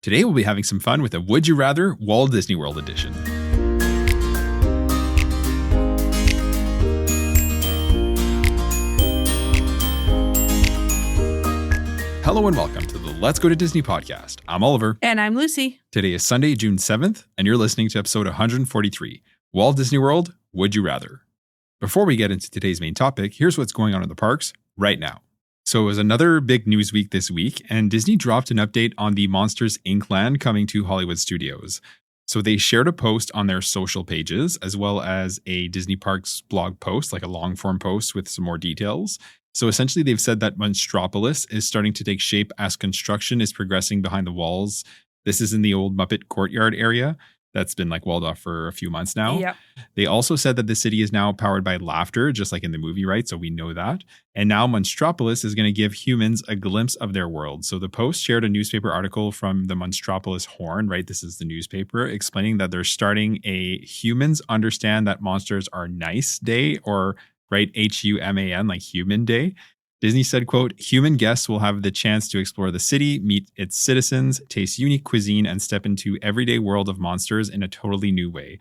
Today we'll be having some fun with a Would You Rather Walt Disney World edition. Hello and welcome to the Let's Go to Disney podcast. I'm Oliver. And I'm Lucy. Today is Sunday, June 7th, and you're listening to episode 143, Walt Disney World, Would You Rather? Before we get into today's main topic, here's what's going on in the parks right now. So it was another big news week this week, and Disney dropped an update on the Monsters, Inc. land coming to Hollywood Studios. So they shared a post on their social pages, as well as a Disney Parks blog post, like a long form post with some more details. So essentially, they've said that Monstropolis is starting to take shape as construction is progressing behind the walls. This is in the old Muppet Courtyard area that's been walled off for a few months now. Yep. They also said that the city is now powered by laughter, just like in the movie, right? So we know that. And now Monstropolis is going to give humans a glimpse of their world. So the Post shared a newspaper article from the Monstropolis Horn, right? This is the newspaper, explaining that they're starting a Humans Understand That Monsters Are Nice Day, or right, HUMAN, like Human Day. Disney said, quote, human guests will have the chance to explore the city, meet its citizens, taste unique cuisine, and step into everyday world of monsters in a totally new way.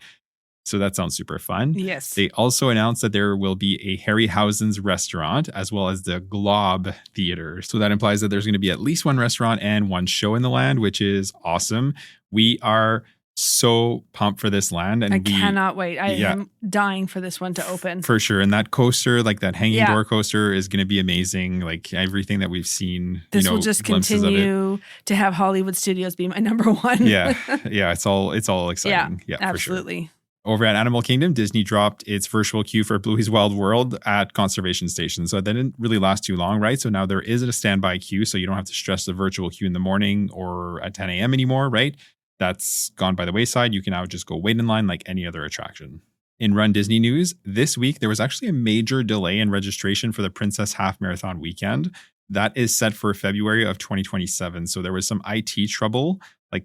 So that sounds super fun. Yes. They also announced that there will be a Harryhausen's restaurant, as well as the Glob Theater. So that implies that there's going to be at least one restaurant and one show in the land, which is awesome. We are so pumped for this land, and I cannot wait. I am dying for this one to open. For sure. And that coaster, like that hanging door coaster, is going to be amazing. Like everything that we've seen. This will just continue to have Hollywood Studios be my number one. Yeah. It's all exciting. Yeah, absolutely. For sure. Over at Animal Kingdom, Disney dropped its virtual queue for Bluey's Wild World at conservation stations. So that didn't really last too long, right? So now there is a standby queue, so you don't have to stress the virtual queue in the morning or at 10 a.m. anymore, right? That's gone by the wayside. You can now just go wait in line like any other attraction. In Run Disney news, this week, there was actually a major delay in registration for the Princess Half Marathon weekend. That is set for February of 2027. So there was some IT trouble, like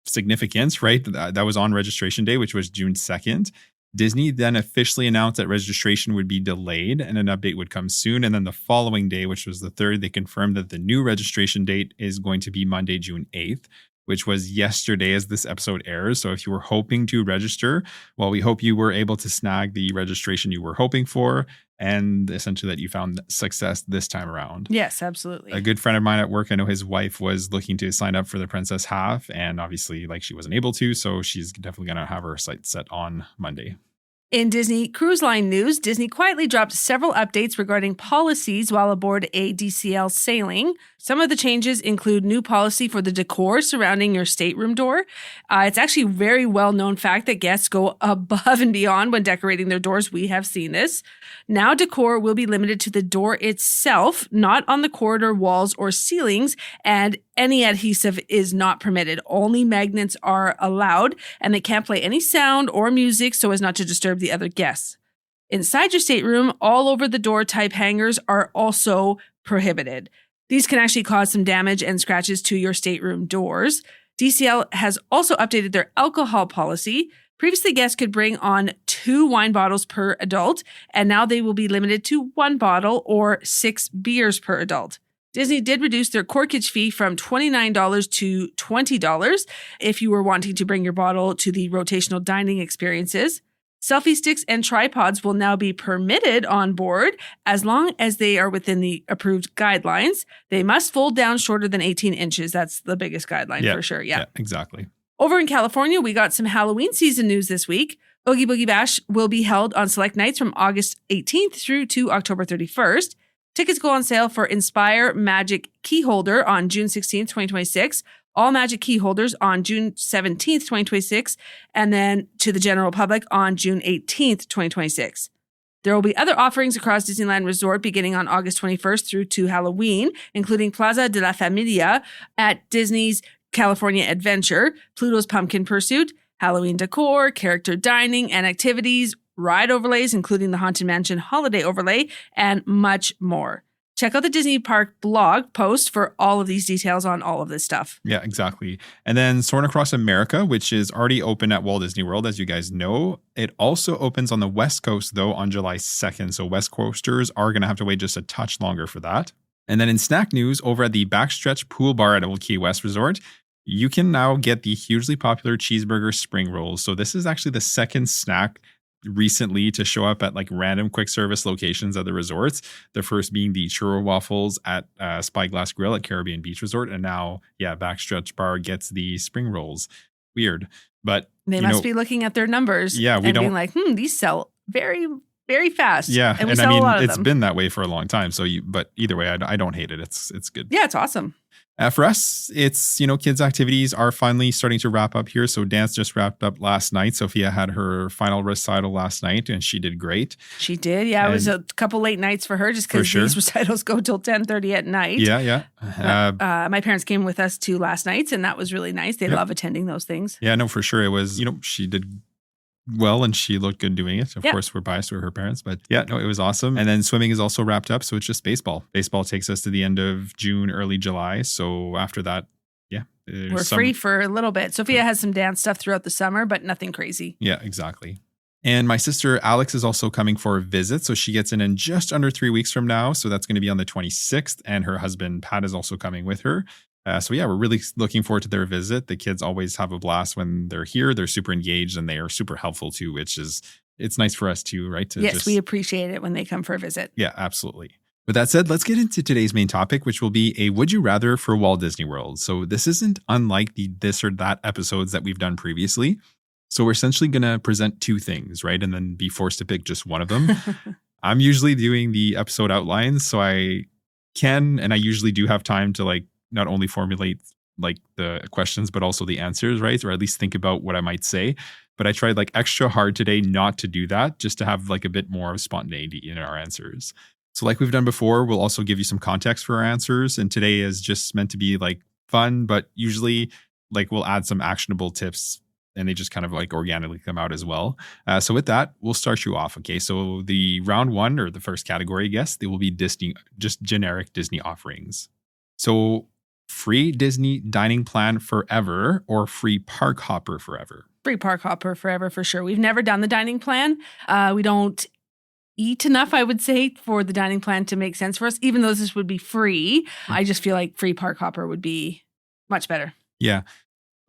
significance, right? That was on registration day, which was June 2nd. Disney then officially announced that registration would be delayed and an update would come soon. And then the following day, which was the 3rd, they confirmed that the new registration date is going to be Monday, June 8th. Which was yesterday as this episode airs. So if you were hoping to register, well, we hope you were able to snag the registration you were hoping for, and essentially that you found success this time around. Yes, absolutely. A good friend of mine at work, I know his wife was looking to sign up for the Princess Half, and obviously she wasn't able to, so she's definitely going to have her sights set on Monday. In Disney Cruise Line news, Disney quietly dropped several updates regarding policies while aboard a DCL sailing. Some of the changes include new policy for the decor surrounding your stateroom door. It's actually a very well-known fact that guests go above and beyond when decorating their doors. We have seen this. Now decor will be limited to the door itself, not on the corridor walls or ceilings, and any adhesive is not permitted. Only magnets are allowed, and they can't play any sound or music so as not to disturb the other guests. Inside your stateroom, all over the door type hangers are also prohibited. These can actually cause some damage and scratches to your stateroom doors. DCL has also updated their alcohol policy. Previously, guests could bring on 2 wine bottles per adult, and now they will be limited to 1 bottle or 6 beers per adult. Disney did reduce their corkage fee from $29 to $20 if you were wanting to bring your bottle to the rotational dining experiences. Selfie sticks and tripods will now be permitted on board as long as they are within the approved guidelines. They must fold down shorter than 18 inches. That's the biggest guideline for sure. Yeah, exactly. Over in California, we got some Halloween season news this week. Oogie Boogie Bash will be held on select nights from August 18th through to October 31st. Tickets go on sale for Inspire Magic Key Holder on June 16th, 2026. All Magic Key Holders on June 17th, 2026, and then to the general public on June 18th, 2026. There will be other offerings across Disneyland Resort beginning on August 21st through to Halloween, including Plaza de la Familia at Disney's California Adventure, Pluto's Pumpkin Pursuit, Halloween decor, character dining and activities, ride overlays, including the Haunted Mansion holiday overlay, and much more. Check out the Disney Park blog post for all of these details on all of this stuff. Yeah, exactly. And then Soarin' Across America, which is already open at Walt Disney World, as you guys know. It also opens on the West Coast, though, on July 2nd. So West Coasters are going to have to wait just a touch longer for that. And then in snack news, over at the Backstretch Pool Bar at Old Key West Resort, You can now get the hugely popular cheeseburger spring rolls. So this is actually the second snack recently to show up at like random quick service locations at the resorts. The first being the churro waffles at Spyglass Grill at Caribbean Beach Resort. And now, Backstretch Bar gets the spring rolls. Weird. But they must be looking at their numbers and being like, these sell very, very fast. Yeah. And we sell a lot of them. It's been that way for a long time. But either way, I don't hate it. It's good. Yeah, it's awesome. For us, it's, kids' activities are finally starting to wrap up here. So dance just wrapped up last night. Sophia had her final recital last night and she did great. She did. Yeah, it was a couple late nights for her just because these recitals go till 10:30 at night. Yeah. My parents came with us to last night's and that was really nice. They love attending those things. Yeah, no, for sure. It was, she did well and she looked good doing it. Of course, we're biased to her parents, but it was awesome. And then swimming is also wrapped up. So it's just baseball. Baseball takes us to the end of June, early July. So after that, we're free for a little bit. Sophia has some dance stuff throughout the summer, but nothing crazy. Yeah, exactly. And my sister Alex is also coming for a visit. So she gets in just under 3 weeks from now. So that's going to be on the 26th. And her husband, Pat, is also coming with her. We're really looking forward to their visit. The kids always have a blast when they're here. They're super engaged and they are super helpful too, it's nice for us too, right? Yes, we appreciate it when they come for a visit. Yeah, absolutely. With that said, let's get into today's main topic, which will be a Would You Rather for Walt Disney World. So this isn't unlike the this or that episodes that we've done previously. So we're essentially going to present two things, right? And then be forced to pick just one of them. I'm usually doing the episode outlines, so I can, and I usually do have time to not only formulate the questions, but also the answers, right? Or at least think about what I might say. But I tried extra hard today not to do that, just to have a bit more spontaneity in our answers. So like we've done before, we'll also give you some context for our answers. And today is just meant to be fun, but usually we'll add some actionable tips and they just kind of organically come out as well. So with that, we'll start you off. Okay. So the round one, or the first category, I guess, they will be Disney, just generic Disney offerings. So free Disney dining plan forever or free park hopper forever? Free park hopper forever for sure. We've never done the dining plan. We don't eat enough, I would say, for the dining plan to make sense for us. Even though this would be free, I just feel like free park hopper would be much better. Yeah.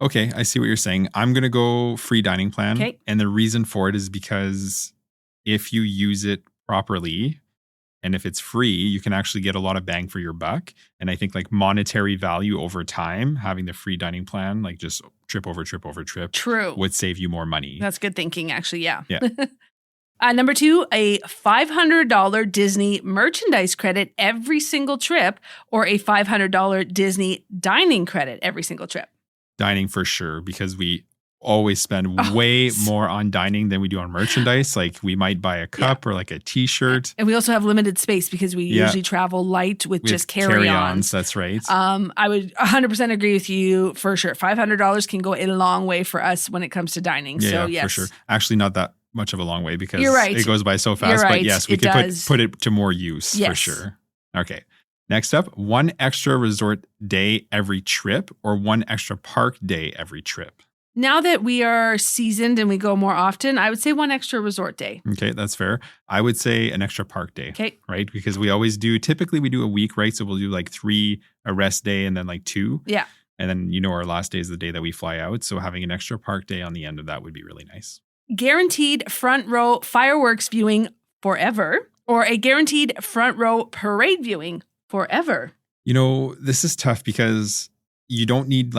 Okay, I see what you're saying. I'm going to go free dining plan. Okay. And the reason for it is because if you use it properly, and if it's free, you can actually get a lot of bang for your buck. And I think monetary value over time, having the free dining plan, just trip over trip over trip, True, would save you more money. That's good thinking, actually. Yeah. Yeah. Number two, a $500 Disney merchandise credit every single trip, or a $500 Disney dining credit every single trip. Dining for sure, because we always spend way more on dining than we do on merchandise. We might buy a cup or a t-shirt. And we also have limited space because we usually travel light with just carry-ons. That's right. I would 100% agree with you for sure. $500 can go a long way for us when it comes to dining. Yeah, so yes. For sure. Actually, not that much of a long way because You're right. It goes by so fast. You're right. But yes, we could put it to more use for sure. Okay. Next up, one extra resort day every trip or one extra park day every trip? Now that we are seasoned and we go more often, I would say one extra resort day. Okay, that's fair. I would say an extra park day. Okay. Right? Because we always typically we do a week, right? So we'll do 3 a rest day and then 2. Yeah. And then, our last day is the day that we fly out. So having an extra park day on the end of that would be really nice. Guaranteed front row fireworks viewing forever, or a guaranteed front row parade viewing forever. This is tough because you don't need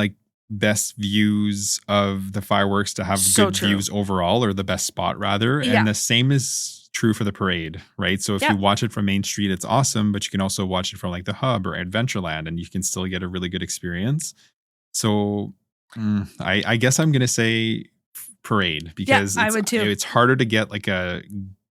best views of the fireworks to have good views overall, or the best spot rather. Yeah. And the same is true for the parade, right? So if you watch it from Main Street, it's awesome, but you can also watch it from the Hub or Adventureland and you can still get a really good experience. So I guess I'm going to say parade because I would too. It's harder to get a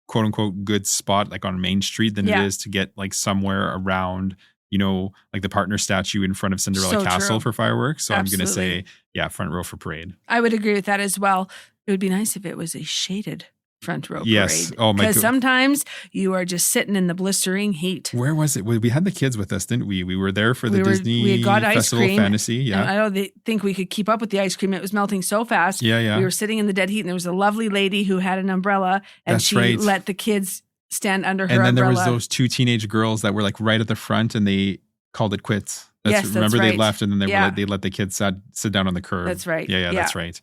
quote unquote good spot on Main Street than it is to get somewhere around the partner statue in front of Cinderella Castle for fireworks. So Absolutely. I'm going to say, front row for parade. I would agree with that as well. It would be nice if it was a shaded front row yes. parade. Oh my God. Because sometimes you are just sitting in the blistering heat. Where was it? We had the kids with us, didn't we? We were there for the Disney we had got Festival ice cream, Fantasy. Yeah. And I don't think we could keep up with the ice cream. It was melting so fast. Yeah. We were sitting in the dead heat and there was a lovely lady who had an umbrella and That's she right. let the kids stand under her umbrella. And then umbrella. there was those 2 teenage girls that were right at the front and they called it quits. Remember right. they left and then they let the kids sit down on the curb. That's right. Yeah, that's right.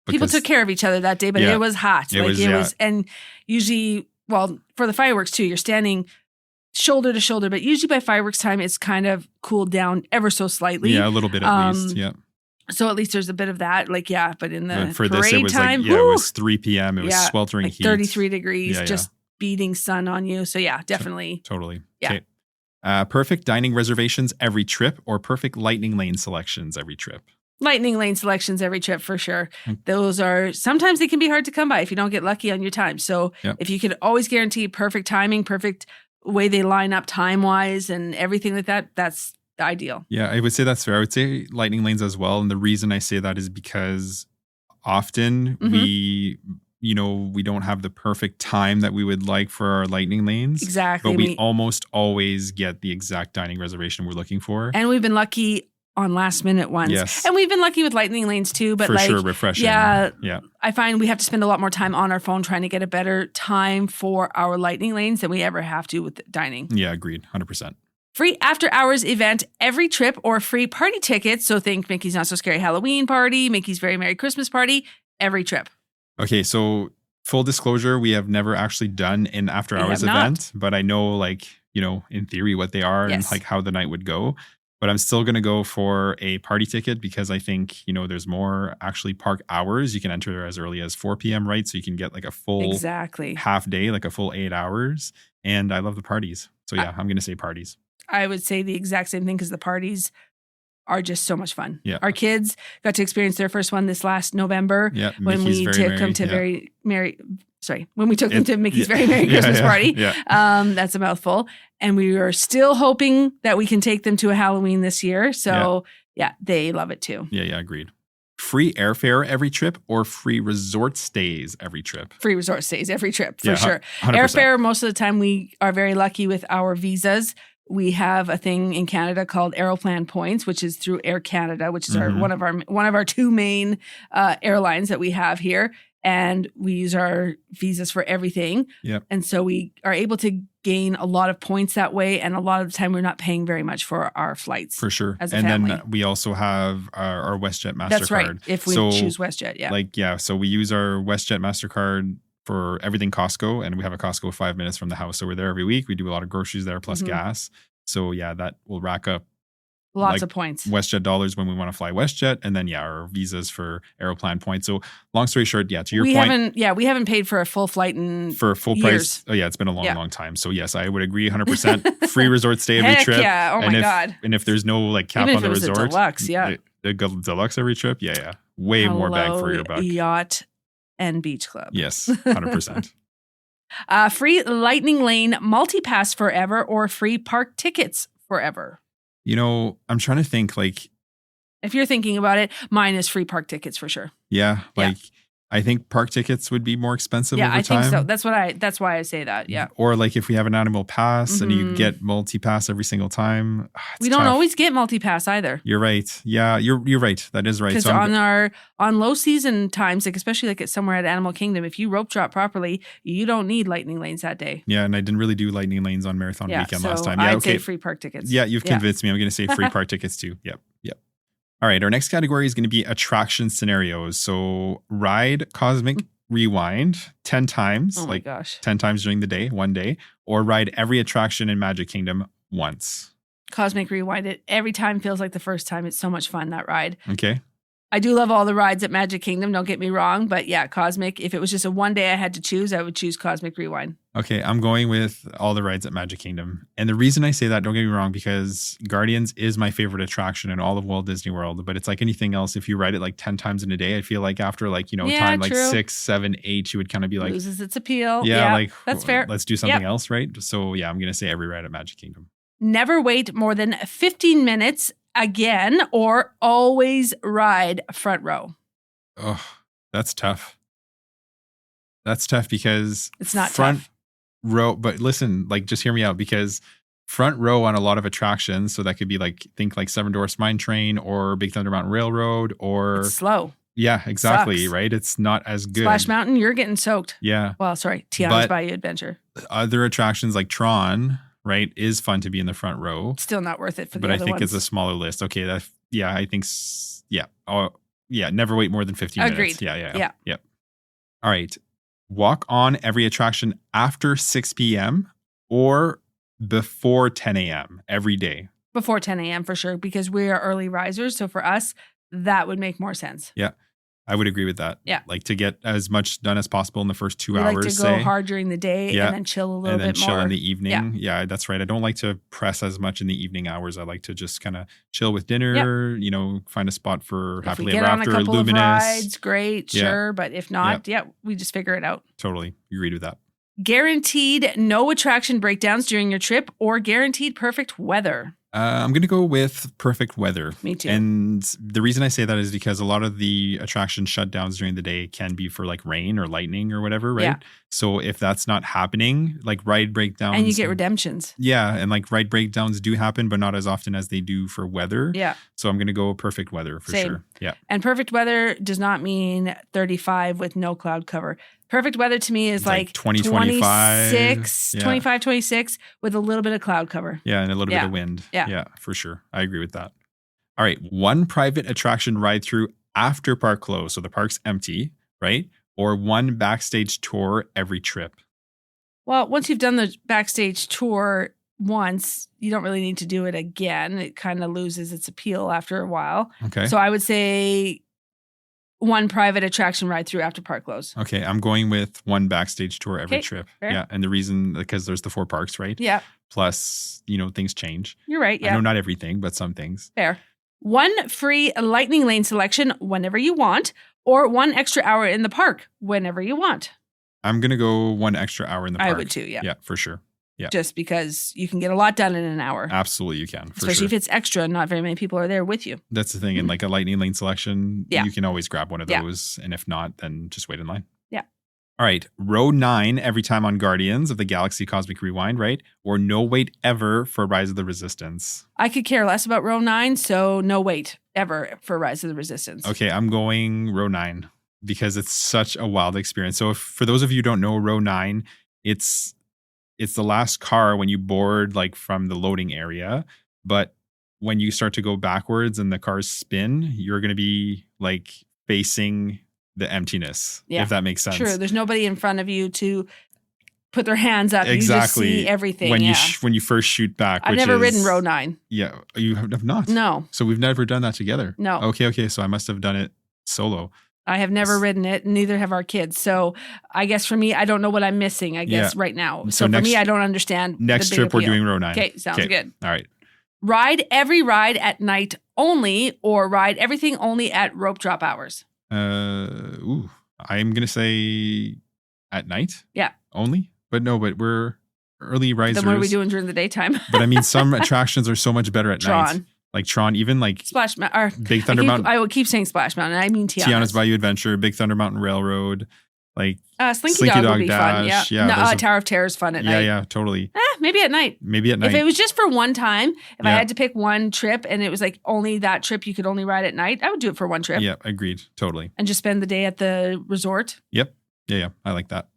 People took care of each other that day, but it was hot. It was, and usually, well, for the fireworks too, you're standing shoulder to shoulder, but usually by fireworks time, it's kind of cooled down ever so slightly. Yeah, a little bit at least. Yeah. So at least there's a bit of that. But in the for parade this, it was time, it was 3 p.m. It was sweltering heat. 33 degrees, just beating sun on you. So definitely. Totally. Yeah. Okay. Perfect dining reservations every trip or perfect lightning lane selections every trip? Lightning lane selections every trip for sure. Those are, sometimes they can be hard to come by if you don't get lucky on your time. So if you could always guarantee perfect timing, perfect way they line up time-wise and everything like that, that's ideal. Yeah, I would say that's fair. I would say lightning lanes as well. And the reason I say that is because often we don't have the perfect time that we would like for our lightning lanes. Exactly. But we almost always get the exact dining reservation we're looking for. And we've been lucky on last minute ones. Yes. And we've been lucky with lightning lanes too, but for sure, refreshing. Yeah. I find we have to spend a lot more time on our phone trying to get a better time for our lightning lanes than we ever have to with dining. Yeah, agreed. 100%. Free after hours event every trip or free party tickets. So think Mickey's Not So Scary Halloween party, Mickey's Very Merry Christmas party, every trip. Okay, so full disclosure, we have never actually done an after hours event, but I know in theory what they are and how the night would go. But I'm still going to go for a party ticket because I think, there's more actually park hours. You can enter as early as 4 p.m., right? So you can get a full half day, a full 8 hours. And I love the parties. So I'm going to say parties. I would say the exact same thing because the parties are just so much fun. Yeah. Our kids got to experience their first one this last November when we took them to when we took them to Mickey's Very Merry Christmas party. Yeah. That's a mouthful. And we are still hoping that we can take them to a Halloween this year. So they love it too. Yeah, agreed. Free airfare every trip or free resort stays every trip? Free resort stays every trip, for sure. 100%. Airfare, most of the time we are very lucky with our visas. We have a thing in Canada called Aeroplan Points, which is through Air Canada, which is one of our two main airlines that we have here. And we use our visas for everything. Yep. And so we are able to gain a lot of points that way. And a lot of the time we're not paying very much for our flights. For sure. As a family. Then we also have our WestJet MasterCard. That's right. If we choose WestJet, So we use our WestJet MasterCard for everything Costco, and we have a Costco 5 minutes from the house. So we're there every week. We do a lot of groceries there plus gas. So that will rack up lots of points. WestJet dollars when we want to fly WestJet, and then our visas for Aeroplan points. So long story short, to your point, we haven't paid for a full flight for full price. Oh yeah, it's been a long time. So yes, I would agree 100%. Free resort stay every trip. Yeah. Oh my god. And if there's no cap on the resort, a deluxe, the deluxe every trip. Yeah. Way more bang for your buck. Yacht and beach club. Yes, 100%. Free lightning lane multi-pass forever or free park tickets forever. I'm trying to think if you're thinking about it, mine is free park tickets for sure. Yeah. I think park tickets would be more expensive over time. Yeah, I think so. That's why I say that. Yeah. Or if we have an annual pass and you get multi-pass every single time. We don't always get multi-pass either. You're right. Yeah, you're right. That is right. Because on low season times, especially at somewhere at Animal Kingdom, if you rope drop properly, you don't need lightning lanes that day. Yeah, and I didn't really do lightning lanes on Marathon Weekend last time. I'd say free park tickets. Yeah, you've convinced me. I'm going to say free park tickets too. Yep. All right, our next category is going to be attraction scenarios. So ride Cosmic Rewind 10 times. Oh my gosh. 10 times during the day, one day. Or ride every attraction in Magic Kingdom once. Cosmic Rewind. It every time feels like the first time. It's so much fun, that ride. Okay. I do love all the rides at Magic Kingdom, don't get me wrong. But Cosmic, if it was just a one day I had to choose, I would choose Cosmic Rewind. Okay, I'm going with all the rides at Magic Kingdom. And the reason I say that, don't get me wrong, because Guardians is my favorite attraction in all of Walt Disney World. But it's like anything else. If you ride it 10 times in a day, I feel like after time true. 6, 7, 8, you would kind of be loses its appeal. Yeah, that's fair. Let's do something else, right? So I'm going to say every ride at Magic Kingdom. Never wait more than 15 minutes again or always ride front row. Oh, that's tough. That's tough because it's not front tough. row. But listen, just hear me out, because front row on a lot of attractions. So that could be think Seven Dwarfs Mine Train or Big Thunder Mountain Railroad or it's slow. Yeah, exactly. Sucks. Right. It's not as good. Splash Mountain, you're getting soaked. Yeah. Well, sorry, Tiana's Bayou Adventure. Other attractions like Tron, right, is fun to be in the front row. Still not worth it for the But I other think ones. it's a smaller list. Okay, I think, yeah. Oh, yeah, never wait more than 15 minutes. Agreed. Yeah. All right. Walk on every attraction after 6 p.m. or before 10 a.m. every day. Before 10 a.m. for sure, because we are early risers. So for us, that would make more sense. Yeah, I would agree with that. Yeah. Like to get as much done as possible in the first 2 We hours. like to go hard during the day and then chill a little bit more. And then chill in the evening. Yeah, that's right. I don't like to press as much in the evening hours. I like to just kind of chill with dinner, find a spot for If Happily we get Ever on a After, couple Luminous. of rides, great, sure. But if not, we just figure it out. Totally. Agreed with that. Guaranteed no attraction breakdowns during your trip or guaranteed perfect weather. I'm going to go with perfect weather. Me too. And the reason I say that is because a lot of the attraction shutdowns during the day can be for like rain or lightning or whatever, right? Yeah. So if that's not happening, like ride breakdowns. And you get redemptions. Yeah. And like ride breakdowns do happen, but not as often as they do for weather. Yeah. So I'm going to go perfect weather for sure. Yeah. And perfect weather does not mean 35 with no cloud cover. Perfect weather to me is like 20, 25. 25, 26 with a little bit of cloud cover. Yeah, and a little bit of wind. Yeah, for sure. I agree with that. All right, one private attraction ride through after park close. So the park's empty, right? Or one backstage tour every trip. Well, once you've done the backstage tour once, you don't really need to do it again. It kind of loses its appeal after a while. Okay. So I would say one private attraction ride through after park close. Okay, I'm going with one backstage tour every trip. Fair. Yeah, and the reason, because there's the 4 parks, right? Yeah. Plus, things change. You're right, yeah. I know not everything, but some things. Fair. One free lightning lane selection whenever you want, or one extra hour in the park whenever you want. I'm going to go one extra hour in the park. I would too, yeah. Yeah, for sure. Yeah. Just because you can get a lot done in an hour. Absolutely, you can. Especially if it's extra and not very many people are there with you. That's the thing. In like a lightning lane selection, Yeah. you can always grab one of those. And if not, then just wait in line. Yeah. All right. Row 9 every time on Guardians of the Galaxy Cosmic Rewind, right? Or no wait ever for Rise of the Resistance. I could care less about row 9, so no wait ever for Rise of the Resistance. Okay, I'm going row 9 because it's such a wild experience. So for those of you who don't know, row 9, it's the last car when you board like from the loading area. But when you start to go backwards and the cars spin, you're going to be like facing the emptiness, if that makes sense. True. There's nobody in front of you to put their hands up. Exactly. You just see everything. When you first shoot back. I've never ridden row 9. Yeah. You have not? No. So we've never done that together? No. Okay. So I must have done it solo. I have never ridden it, neither have our kids. So I guess for me, I don't know what I'm missing, right now. So for me, I don't understand. Next trip, we're doing row 9. Okay, sounds good. All right. Ride every ride at night only, or ride everything only at rope drop hours. I'm going to say at night. Yeah. Only. But we're early risers. Then what are we doing during the daytime? But I mean, some attractions are so much better at Tron. night. Like Tron, even like Splash Mountain. Big Thunder Mountain. I will keep saying Splash Mountain. I mean Tiana's Bayou Adventure, Big Thunder Mountain Railroad, like Slinky Dog would be Dash, fun. Yeah. Tower of Terror is fun at night. Yeah, totally. Maybe at night. If it was just for one time, if I had to pick one trip and it was like only that trip you could only ride at night, I would do it for one trip. Yeah, agreed. Totally. And just spend the day at the resort. Yep. Yeah. I like that.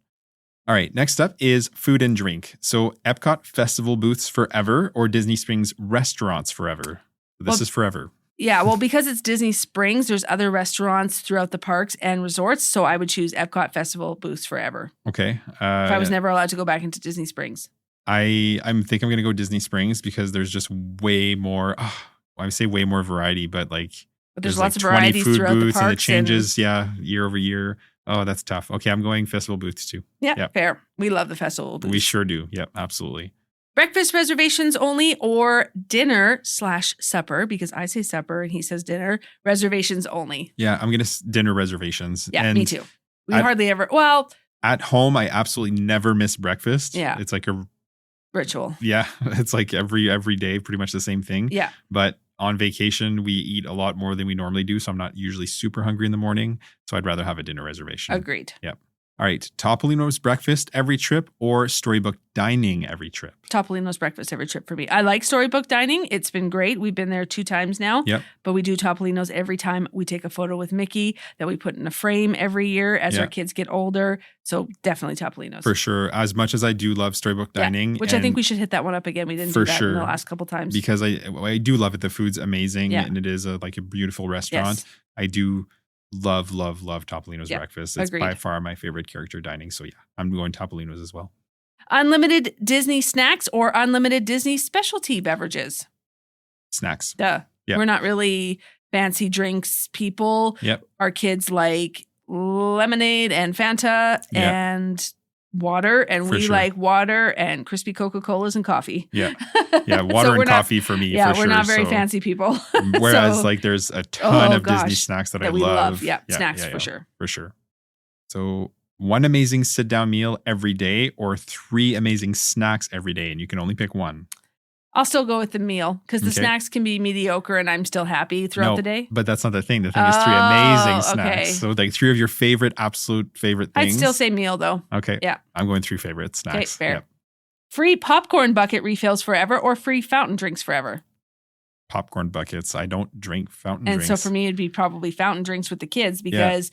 All right. Next up is food and drink. So Epcot festival booths forever or Disney Springs restaurants forever? This is forever. Yeah, well, because it's Disney Springs, there's other restaurants throughout the parks and resorts. So I would choose Epcot Festival booths forever. Okay. If I was never allowed to go back into Disney Springs. I think I'm going to go Disney Springs because there's just way more, I would say way more variety, but there's lots of varieties throughout the parks. And it changes, year over year. Oh, that's tough. Okay, I'm going festival booths too. Yeah, fair. We love the festival booths. We sure do. Yep, absolutely. Breakfast reservations only or dinner/supper, because I say supper and he says dinner, reservations only. Yeah, I'm going to dinner reservations. Yeah, me too. We hardly ever, at home, I absolutely never miss breakfast. Yeah. It's like a ritual. Yeah, it's like every day, pretty much the same thing. Yeah. But on vacation, we eat a lot more than we normally do. So I'm not usually super hungry in the morning. So I'd rather have a dinner reservation. Agreed. Yep. All right. Topolino's breakfast every trip or storybook dining every trip? Topolino's breakfast every trip for me. I like Storybook Dining. It's been great. We've been there 2 times now. Yep. But we do Topolino's every time. We take a photo with Mickey that we put in a frame every year as our kids get older. So definitely Topolino's. For sure. As much as I do love Storybook Dining. Which I think we should hit that one up again. We didn't do that in the last couple times. Because I do love it. The food's amazing. And it is like a beautiful restaurant. Yes. I do love Topolino's breakfast. It's agreed. by far my favorite character dining. So yeah, I'm going Topolino's as well. Unlimited Disney snacks or unlimited Disney specialty beverages? Snacks. Duh. Yep. We're not really fancy drinks people. Yep. Our kids like lemonade and Fanta and water, and we like water and crispy Coca-Colas and coffee. Yeah. Yeah, water and coffee for me. Yeah, for we're sure. not very fancy people. Whereas like there's a ton of Disney snacks that I we love. Yeah, snacks for sure. For sure. So one amazing sit-down meal every day or 3 amazing snacks every day, and you can only pick one. I'll still go with the meal because the snacks can be mediocre and I'm still happy throughout the day. But that's not the thing. The thing is 3 amazing snacks. So like 3 of your absolute favorite things. I'd still say meal though. Okay. Yeah. I'm going 3 favorite snacks. Okay, fair. Yep. Free popcorn bucket refills forever or free fountain drinks forever? Popcorn buckets. I don't drink fountain drinks. And so for me, it'd be probably fountain drinks with the kids because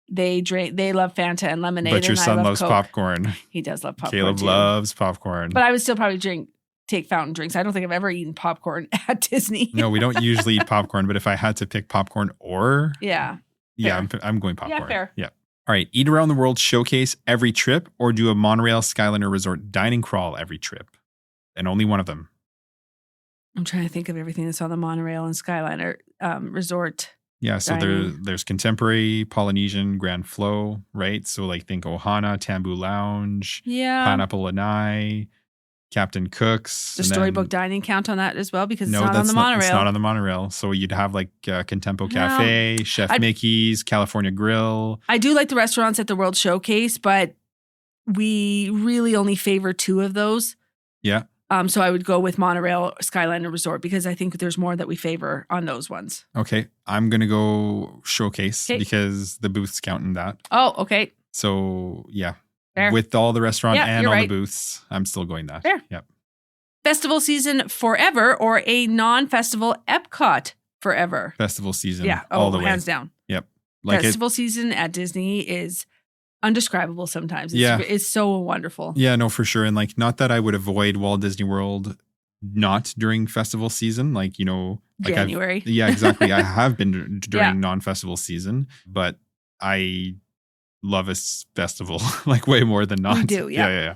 they love Fanta and lemonade. But your son loves Coke. Popcorn. He does love popcorn. Caleb loves popcorn. But I would still probably take fountain drinks. I don't think I've ever eaten popcorn at Disney. No, we don't usually eat popcorn, but if I had to pick popcorn or... Yeah, I'm going popcorn. Yeah, fair. Yeah. All right. Eat around the world showcase every trip or do a monorail Skyliner Resort dining crawl every trip. And only one of them. I'm trying to think of everything that's on the monorail and Skyliner Resort. Yeah, so there's Contemporary, Polynesian, Grand Flow, right? So like think Ohana, Tambu Lounge, Pineapple Lanai, Captain Cook's. Does Storybook Dining count on that as well? Because it's not on the monorail. monorail. It's not on the monorail. So you'd have like Contempo Cafe, Chef Mickey's, California Grill. I do like the restaurants at the World Showcase, but we really only favor 2 of those. Yeah. So I would go with Monorail Skyliner Resort because I think there's more that we favor on those ones. Okay. I'm going to go Showcase because the booths count in that. Oh, okay. So yeah. Fair. With all the restaurant and all the booths, I'm still going that. Fair. Yep. Festival season forever or a non-festival Epcot forever? Festival season. Yeah. All the way. Hands down. Yep. Festival season at Disney is undescribable sometimes. It's so wonderful. Yeah, no, for sure. And like, not that I would avoid Walt Disney World not during festival season, like, January. Yeah, exactly. I have been during non-festival season, but I love a festival like way more than not. We do, yeah.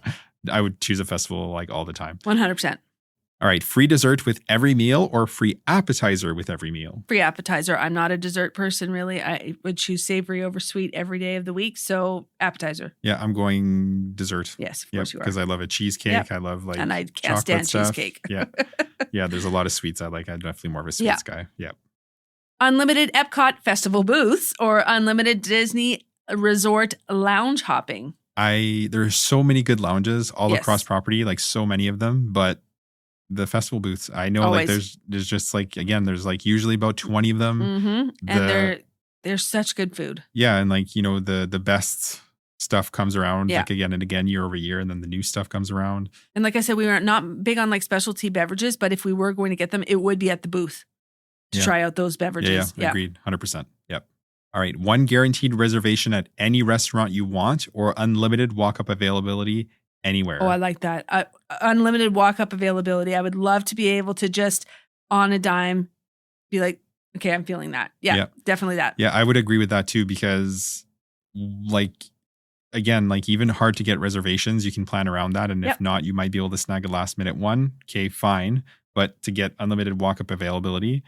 I would choose a festival like all the time. 100%. All right. Free dessert with every meal or free appetizer with every meal? Free appetizer. I'm not a dessert person, really. I would choose savory over sweet every day of the week. So appetizer. Yeah, I'm going dessert. Yes, of course you are. Because I love a cheesecake. Yep. I love and I can't stand stuff. Cheesecake. Yeah, there's a lot of sweets I like. I'm definitely more of a sweets guy. Yeah. Unlimited Epcot festival booths or unlimited Disney Resort lounge hopping? There's so many good lounges all across property, like so many of them, but the festival booths, I know Always. like there's just like, again, there's like usually about 20 of them. Mm-hmm. And they're such good food. Yeah. And like, the best stuff comes around like again and again year over year. And then the new stuff comes around. And like I said, we were not big on like specialty beverages, but if we were going to get them, it would be at the booth to try out those beverages. Yeah. Agreed. 100%. Yep. All right. One guaranteed reservation at any restaurant you want or unlimited walk-up availability anywhere. Oh, I like that. Unlimited walk-up availability. I would love to be able to just on a dime be like, okay, I'm feeling that. Yeah, definitely that. Yeah, I would agree with that too because like, again, like even hard to get reservations, you can plan around that. And if not, you might be able to snag a last minute one. Okay, fine. But to get unlimited walk-up availability,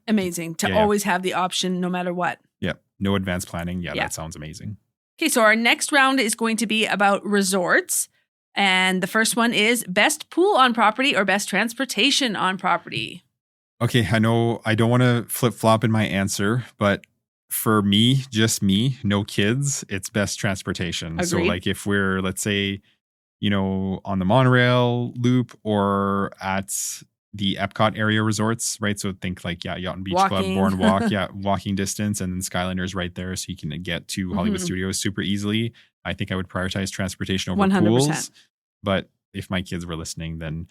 amazing. To always have the option no matter what. Yeah. No advanced planning. Yeah, that sounds amazing. Okay, so our next round is going to be about resorts. And the first one is best pool on property or best transportation on property. Okay, I know I don't want to flip-flop in my answer, but for me, just me, no kids, it's best transportation. Agreed. So like if we're, let's say, on the monorail loop or at the Epcot area resorts, right? So think like, Yacht and Beach Club, Boardwalk, walking distance, and then Skyliner's right there. So you can get to Hollywood Studios super easily. I think I would prioritize transportation over 100%. pools. But if my kids were listening, then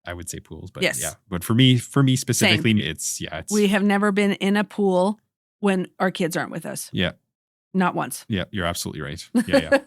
I would say pools. But Yes. yeah, but for me specifically, it's we have never been in a pool when our kids aren't with us. Yeah. Not once. Yeah, you're absolutely right. Yeah.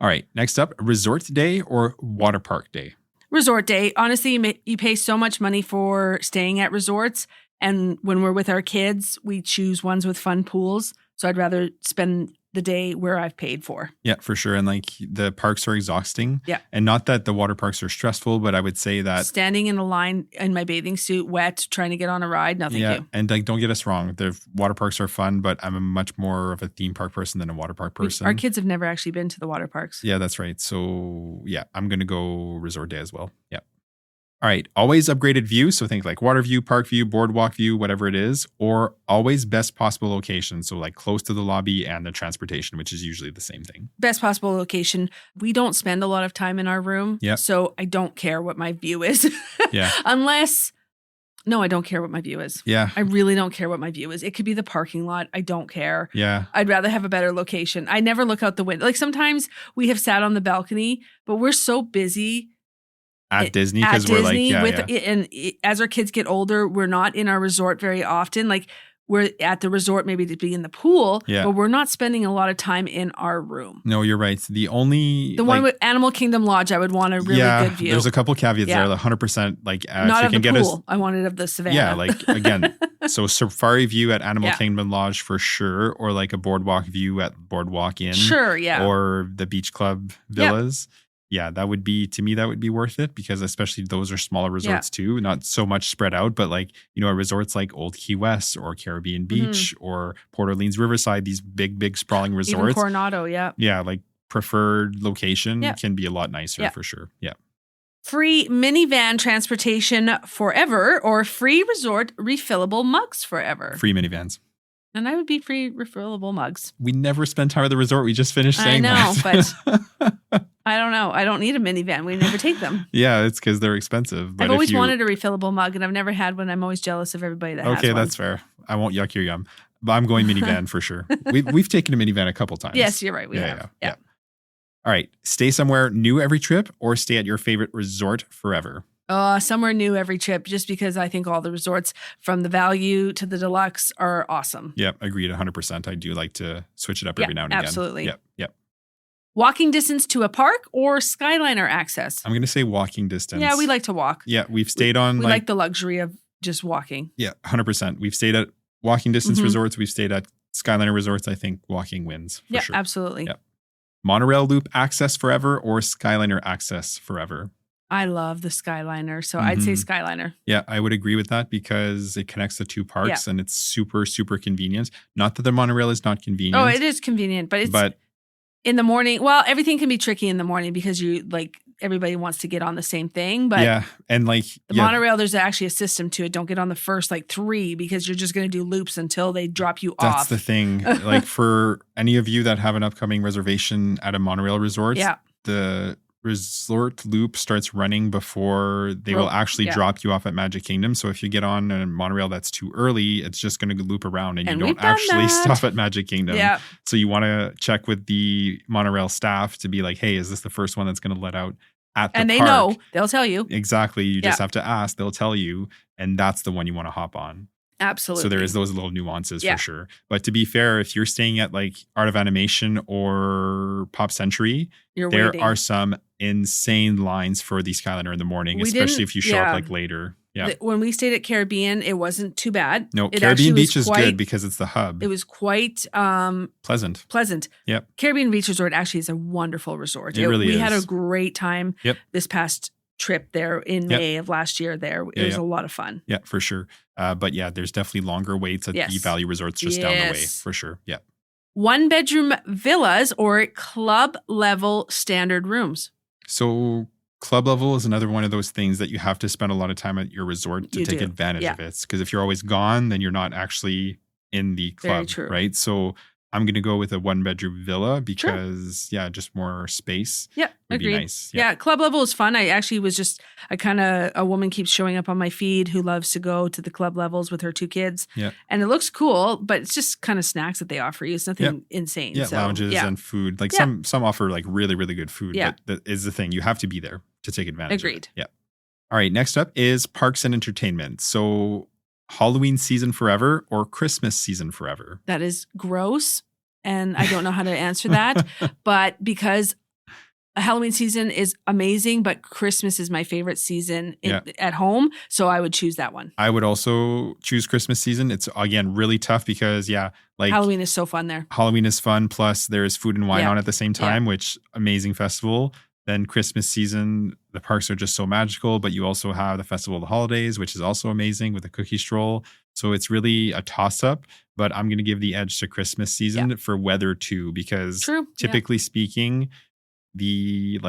All right. Next up, resort day or water park day? Resort day. Honestly, you pay so much money for staying at resorts. And when we're with our kids, we choose ones with fun pools. So I'd rather spend the day where I've paid for. Yeah, for sure. And like the parks are exhausting. Yeah. And not that the water parks are stressful, but I would say that standing in a line in my bathing suit, wet, trying to get on a ride, no thank you. And like, don't get us wrong. The water parks are fun, but I'm a much more of a theme park person than a water park person. Our kids have never actually been to the water parks. Yeah, that's right. So yeah, I'm going to go resort day as well. Yeah. All right. Always upgraded view. So think like water view, park view, boardwalk view, whatever it is, or always best possible location. So like close to the lobby and the transportation, which is usually the same thing. Best possible location. We don't spend a lot of time in our room. Yeah. So I don't care what my view is. Yeah. No, I don't care what my view is. Yeah. I really don't care what my view is. It could be the parking lot. I don't care. Yeah. I'd rather have a better location. I never look out the window. Like sometimes we have sat on the balcony, but we're so busy at Disney because we're like, and as our kids get older, we're not in our resort very often. Like we're at the resort maybe to be in the pool, but we're not spending a lot of time in our room. No, you're right. The one with Animal Kingdom Lodge, I would want a really good view. There's a couple caveats there. 100% like not of the pool. I wanted of the savannah. Yeah, like again, so safari view at Animal Kingdom Lodge for sure, or like a boardwalk view at Boardwalk Inn. Sure, yeah. Or the Beach Club villas. Yeah, that would be worth it because especially those are smaller resorts too, not so much spread out, but like, resorts like Old Key West or Caribbean Beach or Port Orleans Riverside, these big sprawling resorts. Even Coronado, yeah. Yeah, like preferred location can be a lot nicer for sure. Yeah. Free minivan transportation forever or free resort refillable mugs forever. Free minivans. And I would be free refillable mugs. We never spend time at the resort. We just finished saying that. I know, but I don't know. I don't need a minivan. We never take them. Yeah, it's because they're expensive. But I've always wanted a refillable mug, and I've never had one. I'm always jealous of everybody that has one. Okay, that's fair. I won't yuck your yum. But I'm going minivan for sure. We've taken a minivan a couple times. Yes, you're right. We have. Yeah. All right. Stay somewhere new every trip or stay at your favorite resort forever? Somewhere new every trip, just because I think all the resorts from the value to the deluxe are awesome. Yep, agreed 100%. I do like to switch it up every now and again. Absolutely. Yep. Walking distance to a park or Skyliner access? I'm going to say walking distance. Yeah, we like to walk. Yeah, we've stayed on we like the luxury of just walking. Yeah, 100%. We've stayed at walking distance resorts. We've stayed at Skyliner resorts. I think walking wins for sure. Absolutely. Yep. Monorail loop access forever or Skyliner access forever? I love the Skyliner, so I'd say Skyliner. Yeah, I would agree with that because it connects the two parks and it's super, super convenient. Not that the monorail is not convenient. Oh, it is convenient, but it's in the morning. Well, everything can be tricky in the morning because everybody wants to get on the same thing. But and like the monorail, there's actually a system to it. Don't get on the first 3 because you're just going to do loops until they drop you off. That's the thing. Like for any of you that have an upcoming reservation at a monorail resort, the resort loop starts running before they will actually drop you off at Magic Kingdom. So if you get on a monorail that's too early, it's just going to loop around and you don't actually stop at Magic Kingdom. Yeah. So you want to check with the monorail staff to be like, hey, is this the first one that's going to let out at the park? And they know. They'll tell you. Exactly. You just have to ask. They'll tell you. And that's the one you want to hop on. Absolutely. So there is those little nuances for sure. But to be fair, if you're staying at like Art of Animation or Pop Century, there are some insane lines for the Skyliner in the morning, especially if you show up later. Yeah. When we stayed at Caribbean, it wasn't too bad. No, Caribbean Beach is good because it's the hub. It was quite pleasant. Yep. Caribbean Beach Resort actually is a wonderful resort. We had a great time this past trip there in May of last year there. It was a lot of fun. Yeah, for sure. But there's definitely longer waits at the value resorts just down the way for sure. Yeah. 1-bedroom villas or club level standard rooms? So club level is another one of those things that you have to spend a lot of time at your resort to take advantage of it. Because if you're always gone, then you're not actually in the club, right? So I'm going to go with a 1-bedroom villa because, just more space. Yeah, would agreed. be nice. Yeah, club level is fun. A woman keeps showing up on my feed who loves to go to the club levels with her 2 kids. Yeah. And it looks cool, but it's just kind of snacks that they offer you. It's nothing insane. Yeah, so, lounges and food. Like some offer like really, really good food. Yeah. But that is the thing. You have to be there to take advantage Agreed. of it. Yeah. All right. Next up is parks and entertainment. So Halloween season forever or Christmas season forever? That is gross. And I don't know how to answer that. But because Halloween season is amazing, but Christmas is my favorite season at home. So I would choose that one. I would also choose Christmas season. It's, again, really tough because, Halloween is so fun there. Halloween is fun. Plus, there's food and wine on at the same time, which amazing festival. Then Christmas season, the parks are just so magical. But you also have the Festival of the Holidays, which is also amazing with the cookie stroll. So it's really a toss-up. But I'm going to give the edge to Christmas season for weather too, because typically speaking, the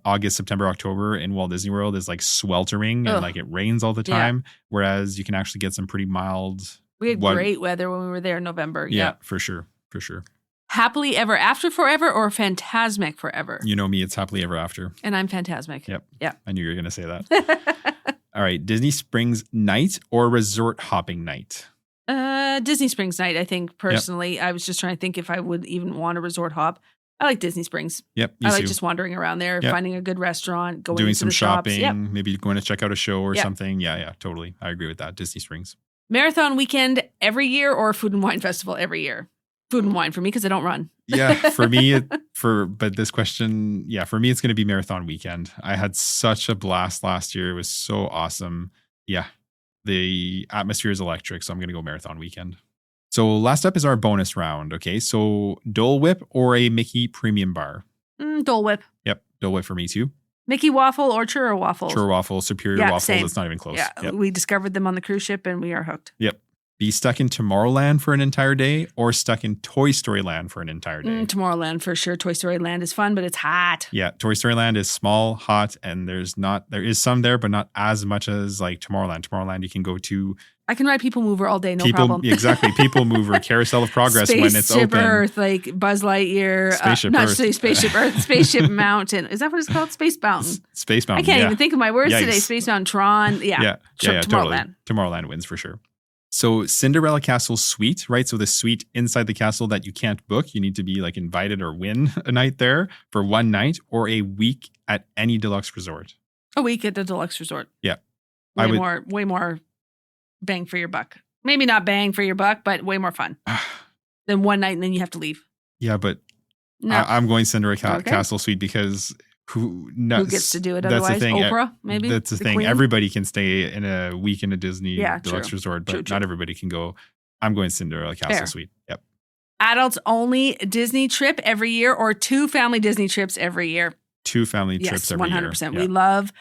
August, September, October in Walt Disney World is like sweltering and like it rains all the time. Whereas you can actually get some pretty mild. We had great weather when we were there in November. Yeah, for sure. For sure. Happily Ever After forever or Phantasmic forever? You know me, it's Happily Ever After. And I'm Phantasmic. Yep. Yeah. I knew you were going to say that. All right. Disney Springs night or resort hopping night? Disney Springs night, I think, personally. Yep. I was just trying to think if I would even want a resort hop. I like Disney Springs. Yep. I like just wandering around there, finding a good restaurant, doing some shopping, shops. maybe going to check out a show or something. Yeah, totally. I agree with that. Disney Springs. Marathon weekend every year or Food and Wine Festival every year? Food and wine for me because I don't run. Yeah, for me, but this question, for me, it's going to be marathon weekend. I had such a blast last year. It was so awesome. Yeah, the atmosphere is electric, so I'm going to go marathon weekend. So last up is our bonus round. Okay, so Dole Whip or a Mickey Premium Bar? Dole Whip. Yep, Dole Whip for me too. Mickey Waffle or Churro Waffles? Churro Waffle, Superior Waffles. Same. It's not even close. Yeah, we discovered them on the cruise ship and we are hooked. Yep. Be stuck in Tomorrowland for an entire day or stuck in Toy Story Land for an entire day? Tomorrowland for sure. Toy Story Land is fun, but it's hot. Yeah, Toy Story Land is small, hot, and there is some there, but not as much as like Tomorrowland. Tomorrowland you can go to. I can ride People Mover all day, no problem. Exactly, People Mover, Carousel of Progress when it's open. Spaceship Earth, like Buzz Lightyear. Spaceship Earth, Spaceship Mountain. Is that what it's called? Space Mountain. Space Mountain. I can't even think of my words today. Space Mountain, Tron. Yeah, Tomorrowland. Totally. Tomorrowland wins for sure. So Cinderella Castle Suite, right? So the suite inside the castle that you can't book. You need to be like invited or win a night there for one night or a week at any deluxe resort. A week at the deluxe resort. Yeah. Way more bang for your buck. Maybe not bang for your buck, but way more fun than one night and then you have to leave. Yeah, but I'm going Cinderella Castle Suite because who gets to do it otherwise? That's the thing. Oprah, maybe? That's the thing. Queen? Everybody can stay in a week in a Disney deluxe resort, but true. Not everybody can go. I'm going Cinderella Castle Suite. Yep. Adults only Disney trip every year or 2 family Disney trips every year? 2 family trips every year. 100%. Yeah. We love,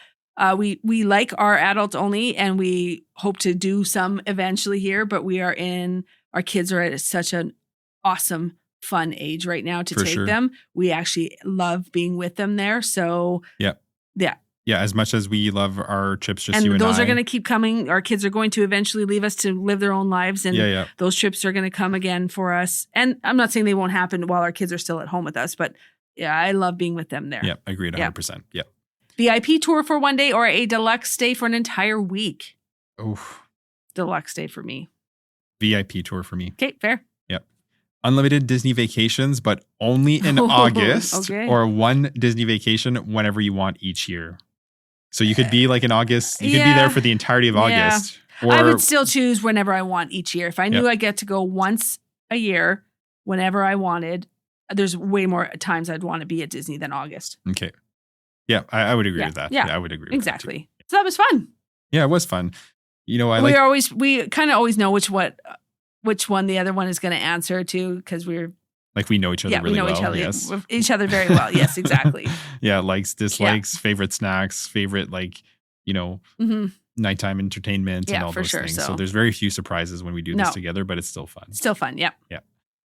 we like our adults only and we hope to do some eventually here, but our kids are at such an awesome fun age right now to take them. We actually love being with them there. So yeah. As much as we love our trips, just and you and those I. are going to keep coming. Our kids are going to eventually leave us to live their own lives. And those trips are going to come again for us. And I'm not saying they won't happen while our kids are still at home with us, but I love being with them there. Yeah, agreed 100%. Yeah. VIP tour for one day or a deluxe stay for an entire week? Oh. Deluxe stay for me. VIP tour for me. Okay, fair. Unlimited Disney vacations, but only in August or one Disney vacation whenever you want each year. So you could be like in August, you could be there for the entirety of August. Or, I would still choose whenever I want each year. If I knew I get to go once a year, whenever I wanted, there's way more times I'd want to be at Disney than August. Okay. Yeah, I would agree with that. Yeah, I would agree with that. Exactly. So that was fun. Yeah, it was fun. You know, we kind of always know which one the other one is going to answer to because we're like we know each other really well. Each other very well. Yes, exactly. Likes, dislikes, favorite snacks, favorite nighttime entertainment and all those things. So there's very few surprises when we do this together, but it's still fun. Still fun. Yeah. Yeah.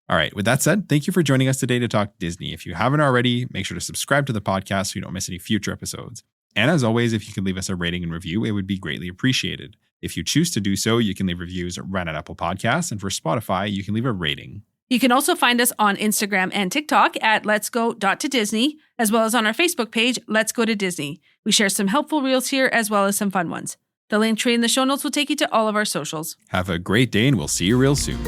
All right. With that said, thank you for joining us today to talk Disney. If you haven't already, make sure to subscribe to the podcast so you don't miss any future episodes. And as always, if you could leave us a rating and review, it would be greatly appreciated. If you choose to do so, you can leave reviews right at Apple Podcasts. And for Spotify, you can leave a rating. You can also find us on Instagram and TikTok at letsgo.to-disney, as well as on our Facebook page, Let's Go to Disney. We share some helpful reels here as well as some fun ones. The link tree in the show notes will take you to all of our socials. Have a great day, and we'll see you real soon.